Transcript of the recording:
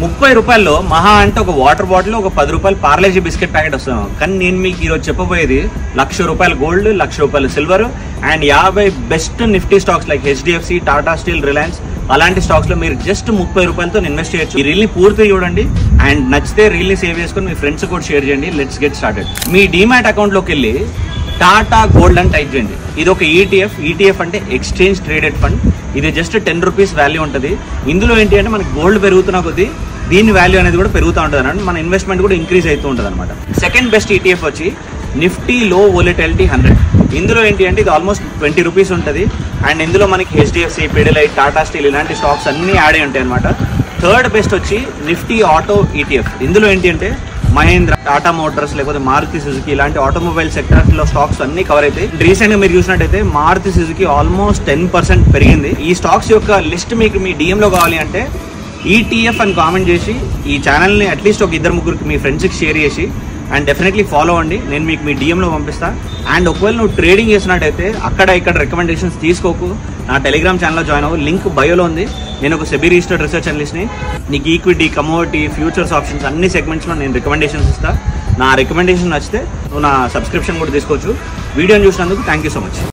30 రూపాయల్లో మహా అంటే ఒక వాటర్ బాటిల్, ఒక 10 రూపాయలు పార్లేజీ బిస్కెట్ ప్యాకెట్ వస్తాను. కానీ నేను మీకు ఈరోజు చెప్పబోయేది 1,00,000 రూపాయలు గోల్డ్, 1,00,000 రూపాయలు silver and 50 best Nifty stocks like HDFC, Tata steel, Reliance అలాంటి స్టాక్స్ లో మీరు జస్ట్ 30 రూపాయలతో ఇన్వెస్ట్ చేయొచ్చు. ఈ రీల్ ని పూర్తిగా చూడండి అండ్ నచ్చితే రీల్ ని సేవ్ చేసుకుని మీ ఫ్రెండ్స్ కూడా షేర్ చేయండి. Let's get started. Me demat account లోకి వెళ్ళి టాటా గోల్డ్ అని టైప్ చేయండి. ఇది ఒక ETF అంటే ఎక్స్చేంజ్ ట్రేడెడ్ ఫండ్. ఇది జస్ట్ 10 రూపీస్ వాల్యూ ఉంటుంది. ఇందులో ఏంటి అంటే మనకి గోల్డ్ పెరుగుతున్న కొద్దీ దీని వాల్యూ అనేది కూడా పెరుగుతూ ఉంటుంది అన్నమాట. మన ఇన్వెస్ట్మెంట్ కూడా ఇంక్రీజ్ అవుతూ ఉంటుంది అనమాట. సెకండ్ బెస్ట్ ETF వచ్చి నిఫ్టీ లో వోలటిలిటీ 100. ఇందులో ఏంటి అంటే ఇది ఆల్మోస్ట్ 20 రూపీస్ ఉంటుంది అండ్ ఇందులో మనకి HDFC, పిడిలైట్, టాటా స్టీల్ ఇలాంటి స్టాక్స్ అన్ని యాడ్ అయి ఉంటాయి అనమాట. థర్డ్ బెస్ట్ వచ్చి నిఫ్టీ ఆటో ETF. ఇందులో ఏంటి అంటే మహేంద్ర, టాటా మోటార్స్ లేకపోతే మారుతి సుజుకి ఇలాంటి ఆటోమొబైల్ సెక్టర్స్ లో స్టాక్స్ అన్ని కవర్ అవుతాయి. రీసెంట్ గా మీరు చూసినట్టయితే మారుతి సుజుకి ఆల్మోస్ట్ 10% పెరిగింది. ఈ స్టాక్స్ యొక్క లిస్ట్ మీకు మీ DM లో కావాలి అంటే ETF అని కామెంట్ చేసి ఈ ఛానల్ని అట్లీస్ట్ ఒక 2-3 మీ ఫ్రెండ్స్కి షేర్ చేసి అండ్ డెఫినెట్లీ ఫాలో అవ్వండి. నేను మీకు మీ DM లో పంపిస్తా. అండ్ ఒకవేళ నువ్వు ట్రేడింగ్ చేసినట్టయితే అక్కడ ఇక్కడ రికమెండేషన్స్ తీసుకోకు, నా టెలిగ్రామ్ ఛానల్లో జాయిన్ అవ్వు. లింక్ బయోలో ఉంది. నేను ఒక సెబీ రిజిస్టర్డ్ రీసెర్చ్ అనలిస్ట్ని. నీకు ఈక్విటీ, కమోడిటీ, ఫ్యూచర్స్, ఆప్షన్స్ అన్ని సెగ్మెంట్స్లో నేను రికమెండేషన్స్ ఇస్తా. నా రికమెండేషన్ నచ్చితే నువ్వు నా సబ్స్క్రిప్షన్ కూడా తీసుకోవచ్చు. వీడియోని చూసినందుకు థ్యాంక్ యూ సో మచ్.